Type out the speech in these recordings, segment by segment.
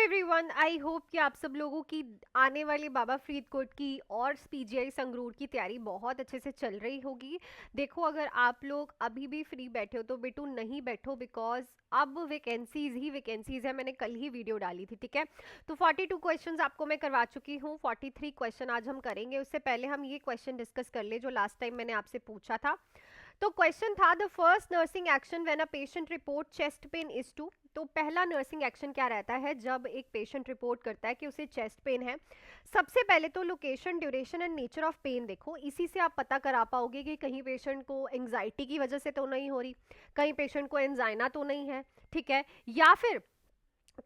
Everyone, I hope कि आप सब लोगों की आने वाली बाबा फरीदकोट की और पीजीआई संगरूर की तैयारी बहुत अच्छे से चल रही होगी। देखो, अगर आप लोग अभी भी फ्री बैठे हो तो बेटू नहीं बैठो, बिकॉज अब वैकेंसीज ही वैकेंसीज है। मैंने कल ही वीडियो डाली थी, ठीक है। तो 42 क्वेश्चंस आपको मैं करवा चुकी हूँ, 43 क्वेश्चन आज हम करेंगे। उससे पहले हम ये क्वेश्चन डिस्कस कर ले जो लास्ट टाइम मैंने आपसे पूछा था। तो क्वेश्चन था, the first nursing action when a patient report chest pain is to. तो पहला नर्सिंग एक्शन क्या रहता है जब एक पेशेंट रिपोर्ट करता है कि उसे चेस्ट पेन है? सबसे पहले तो location, duration and nature of pain देखो। इसी से आप पता करा पाओगे कि कहीं पेशेंट को एंजाइटी की वजह से तो नहीं हो रही, कहीं पेशेंट को एंजाइना तो नहीं है, ठीक है, या फिर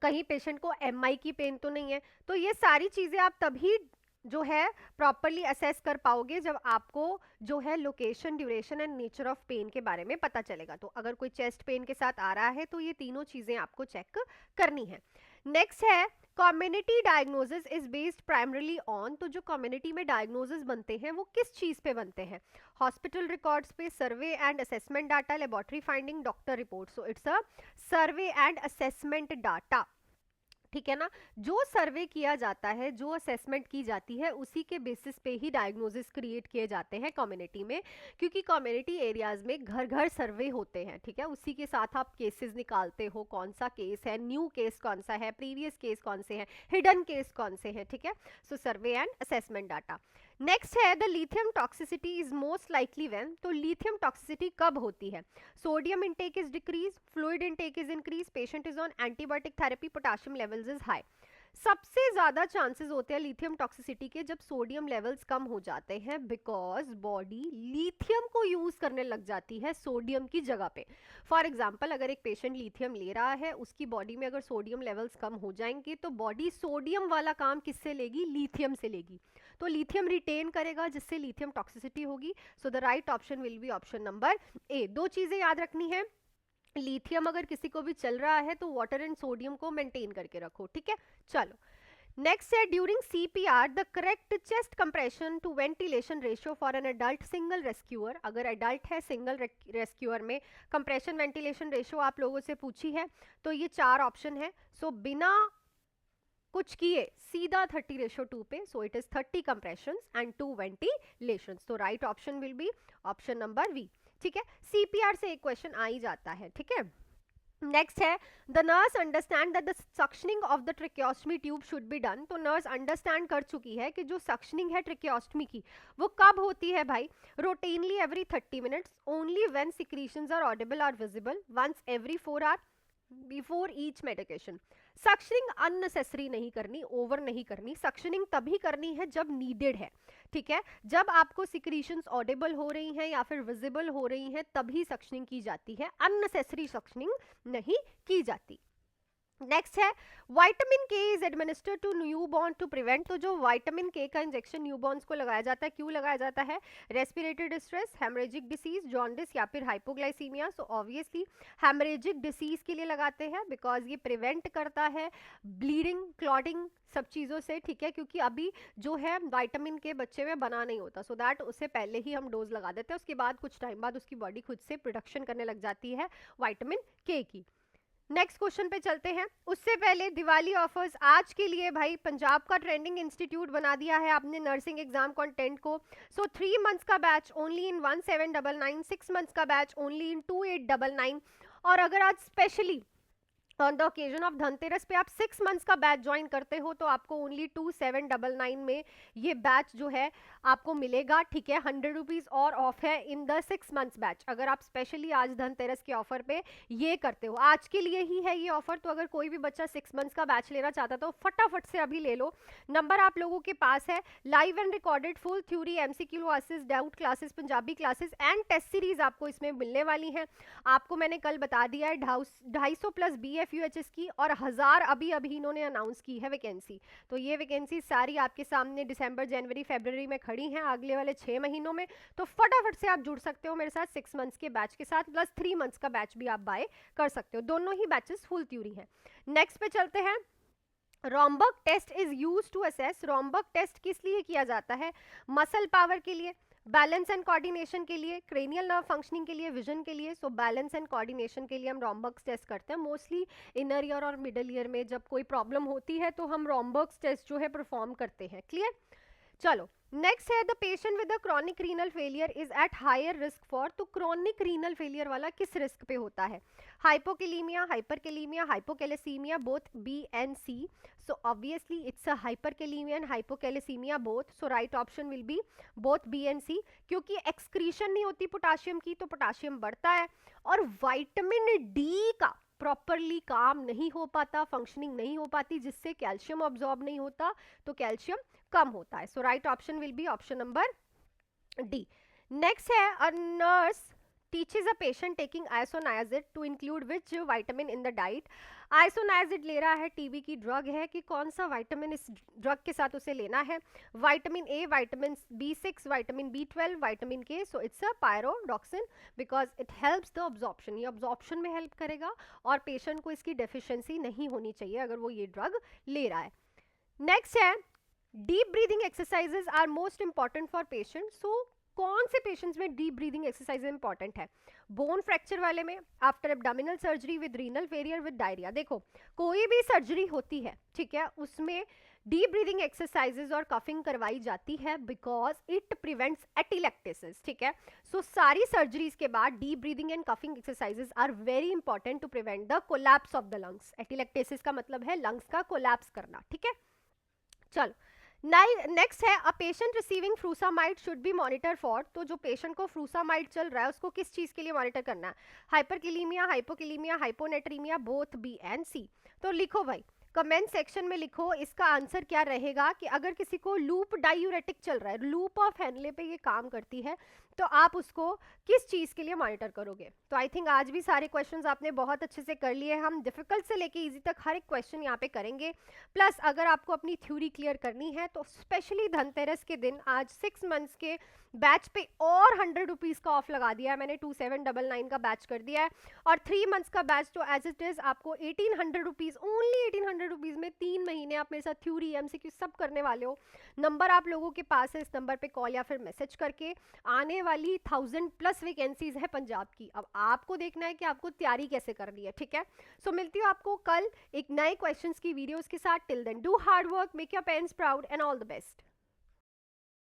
कहीं पेशेंट को एमआई की पेन तो नहीं है। तो ये सारी चीजें आप तभी जो है प्रॉपरली असेस कर पाओगे जब आपको जो है location, duration and nature of pain के बारे में पता चलेगा। तो अगर कोई चेस्ट पेन के साथ आ रहा है तो ये तीनों चीजें आपको चेक करनी है। नेक्स्ट है, community diagnosis is based primarily on. तो जो कम्युनिटी में डायग्नोसिस बनते हैं वो किस चीज पे बनते हैं? हॉस्पिटल रिकॉर्ड्स पे, सर्वे and assessment data, laboratory finding, doctor report. So it's a survey and assessment data, ठीक है ना। जो सर्वे किया जाता है, जो असेसमेंट की जाती है, उसी के बेसिस पे ही डायग्नोसिस क्रिएट किए जाते हैं कम्युनिटी में, क्योंकि कम्युनिटी एरियाज में घर घर सर्वे होते हैं, ठीक है। उसी के साथ आप केसेस निकालते हो, कौन सा केस है, न्यू केस कौन सा है, प्रीवियस केस कौन से हैं, हिडन केस कौन से हैं, ठीक है। So survey and assessment data. Next है, the lithium toxicity is most likely when. तो लिथियम टॉक्सिसिटी कब होती है? Sodium intake is decrease, fluid intake is increase, patient is on antibiotic therapy, potassium levels is high. सबसे ज्यादा chances होते हैं lithium toxicity के जब सोडियम लेवल्स कम हो जाते हैं, बिकॉज बॉडी लिथियम को यूज करने लग जाती है सोडियम की जगह पे। फॉर एग्जाम्पल, अगर एक पेशेंट लिथियम ले रहा है, उसकी बॉडी में अगर सोडियम लेवल्स कम हो जाएंगे तो बॉडी सोडियम वाला काम किससे लेगी? लिथियम से लेगी। तो लिथियम रिटेन करेगा जिससे लिथियम टॉक्सिसिटी होगी। So the right option will be option number A. दो चीजें याद रखनी है, लिथियम अगर किसी को भी चल रहा है तो वाटर एंड सोडियम को मेंटेन करके रखो, ठीक है। चलो, नेक्स्ट है, during CPR the correct chest compression to ventilation ratio for an adult single rescuer. अगर एडल्ट है सिंगल रेस्क्यूअर में कंप्रेशन वेंटिलेशन रेशियो आप लोगों से पूछी है, तो ये चार ऑप्शन है। सो बिना कुछ किए सीधा 30:2 पे। So it is 30 compression and 2 ventilation. तो right option will be option number B, ठीक है। सीपीआर से एक क्वेश्चन आ ही जाता है, ठीक है। नेक्स्ट है, the nurse understand that the suctioning of the tracheostomy tube should be done. तो नर्स अंडरस्टैंड कर चुकी है कि जो सक्शनिंग है ट्रिक्योस्टमी की, वो कब होती है भाई? Routinely every 30 minutes, only when secretions are audible or visible, once every 4 hour, before each medication. Suctioning unnecessary नहीं करनी, ओवर नहीं करनी। सक्शनिंग तभी करनी है जब नीडेड है, ठीक है। जब आपको सिक्रीशंस ऑडिबल हो रही हैं या फिर विजिबल हो रही हैं तभी सक्शनिंग की जाती है, अननेसेसरी सक्शनिंग नहीं की जाती। नेक्स्ट है, vitamin K is administered to newborn to prevent. तो जो विटामिन के का इंजेक्शन न्यूबॉर्न्स को लगाया जाता है, क्यों लगाया जाता है? Respiratory distress, haemorrhagic disease, jaundice या फिर hypoglycaemia. So obviously haemorrhagic disease के लिए लगाते हैं, बिकॉज ये प्रिवेंट करता है ब्लीडिंग, क्लॉटिंग, सब चीज़ों से, ठीक है। क्योंकि अभी जो है विटामिन के बच्चे में बना नहीं होता, सो दैट उससे पहले ही हम डोज लगा देते हैं, उसके बाद कुछ टाइम बाद उसकी बॉडी खुद से प्रोडक्शन करने लग जाती है विटामिन के की। नेक्स्ट क्वेश्चन पे चलते हैं। उससे पहले दिवाली ऑफर्स आज के लिए भाई, पंजाब का ट्रेंडिंग इंस्टीट्यूट बना दिया है आपने नर्सिंग एग्जाम कंटेंट को। सो 3 मंथ्स का बैच ओनली इन 1799, 6 मंथ्स का बैच ओनली इन 2899। और अगर आज specially on the occasion of Dhanteras पे आप 6 मंथ्स का बैच ज्वाइन करते हो तो आपको ओनली 2799 में ये बैच जो है आपको मिलेगा, ठीक है। 100 रुपीज और ऑफ है इन द 6 मंथ्स बैच, अगर आप स्पेशली आज धनतेरस के ऑफर पे ये करते हो। आज के लिए ही है ये ऑफर, तो अगर कोई भी बच्चा 6 मंथ्स का बैच लेना चाहता तो फटाफट से अभी ले लो। नंबर आप लोगों के पास है। Live and recorded full theory, MCQ classes, doubt classes, Punjabi classes and test series आपको इसमें मिलने वाली है। आपको मैंने कल बता दिया है 250 प्लस BFUHS की और 1000 अभी अभी इन्होंने अनाउंस की है वैकेंसी। तो ये वैकेंसी सारी आपके सामने दिसंबर, जनवरी, फरवरी में खड़ी हैं अगले वाले 6 महीनों में। तो फटाफट से आप जुड़ सकते हो मेरे साथ 6 मंथ्स के बैच के साथ, प्लस 3 मंथ्स का बैच भी आप बाय कर सकते हो। दोनों ही बैचेस फुल थ्योरी हैं। नेक्स्ट पे चलते हैं। Romberg test is use to assess. Romberg test किस लिए किया जाता है? मसल पावर के लिए, बैलेंस एंड कोऑर्डिनेशन के लिए, क्रेनियल नर्व फंक्शनिंग के लिए, विजन के लिए, सो बैलेंस एंड कोऑर्डिनेशन के लिए हम रॉम्बर्ग्स टेस्ट करते हैं मोस्टली। इनर ईयर और मिडल ईयर में जब कोई प्रॉब्लम होती है तो हम रॉम्बर्ग्स टेस्ट जो है परफॉर्म करते हैं। क्लियर? चलो नेक्स्ट है the patient with chronic renal failure is at higher risk for, तो क्रॉनिक रीनल फेलियर वाला किस रिस्क पे होता है? Hypokalaemia, hyperkalaemia, hypocalcaemia, both B and C. So obviously it's a hyperkalaemia and hypocalcaemia both, so right option will be both B and C. क्योंकि excretion नहीं होती potassium की तो पोटाशियम बढ़ता है, और विटामिन डी का प्रॉपरली काम नहीं हो पाता, फंक्शनिंग नहीं हो पाती, जिससे कैल्शियम ऑब्जॉर्ब नहीं होता, तो कैल्शियम कम होता है। So right option will be option number D. Next है a nurse teaches a patient taking isoniazid to include which vitamin in the diet. Isoniazid ले रहा है, टीबी की ड्रग है, कि कौन सा विटामिन इस ड्रग के साथ उसे लेना है? Vitamin A, vitamin B6, vitamin B12, vitamin K. So it's a pyridoxine because it helps the absorption, ये ऑब्जॉर्प्शन में हेल्प करेगा और पेशेंट को इसकी डेफिशिएंसी नहीं होनी चाहिए अगर वो ये ड्रग ले रहा है। नेक्स्ट है deep breathing exercises are most important for patient. So कौन से पेशेंट्स में डीप ब्रीदिंग एक्सरसाइज इंपॉर्टेंट है? बोन फ्रैक्चर वाले में, after abdominal surgery with renal failure with diarrhoea. देखो कोई भी सर्जरी होती है, ठीक है, उसमें डीप ब्रीदिंग एक्सरसाइजेज और कफिंग करवाई जाती है बिकॉज इट प्रिवेंट्स एटिलेक्टेसिस। ठीक है, सो सारी सर्जरीज के बाद deep breathing and coughing exercises are very important to prevent the collapse of the lungs. Atelectasis का मतलब है लंग्स का कोलैप्स करना। ठीक है, चलो नेक्स्ट है a patient receiving furosemide should be monitor for. तो जो पेशेंट को फ्रूसामाइड चल रहा है उसको किस चीज के लिए मॉनिटर करना है? हाइपरकिलीमिया, हाइपोकिलीमिया, हाइपोनेट्रीमिया, बोथ बी एंड सी। तो लिखो भाई, कमेंट सेक्शन में लिखो इसका आंसर क्या रहेगा। कि अगर किसी को लूप डायूरेटिक चल रहा है, लूप ऑफ हेनले पे ये काम करती है, तो आप उसको किस चीज के लिए मॉनिटर करोगे? तो आई थिंक आज भी सारे क्वेश्चंस आपने बहुत अच्छे से कर लिए। हम डिफिकल्ट से लेके इजी तक हर एक क्वेश्चन यहाँ पे करेंगे। प्लस अगर आपको अपनी थ्योरी क्लियर करनी है तो स्पेशली धनतेरस के दिन आज 6 मंथ्स के बैच पे और 100 रुपीज़ का ऑफ लगा दिया है मैंने, 2799 का बैच कर दिया है। और 3 मंथ्स का बैच तो एज इट इज़ आपको 1800 रुपीज़, ओनली 1800 रुपीज़ में 3 महीने आप मेरे साथ थ्योरी MCQ सब करने वाले हो। नंबर आप लोगों के पास है, इस नंबर पे कॉल या फिर मैसेज करके। आने वाली 1000+ वैकेंसीज है पंजाब की, अब आपको देखना है कि आपको तैयारी कैसे करनी है। ठीक है, सो मिलती हूँ आपको कल एक नए क्वेश्चंस की वीडियोस के साथ। Till then do hard work, make your parents proud and all the best.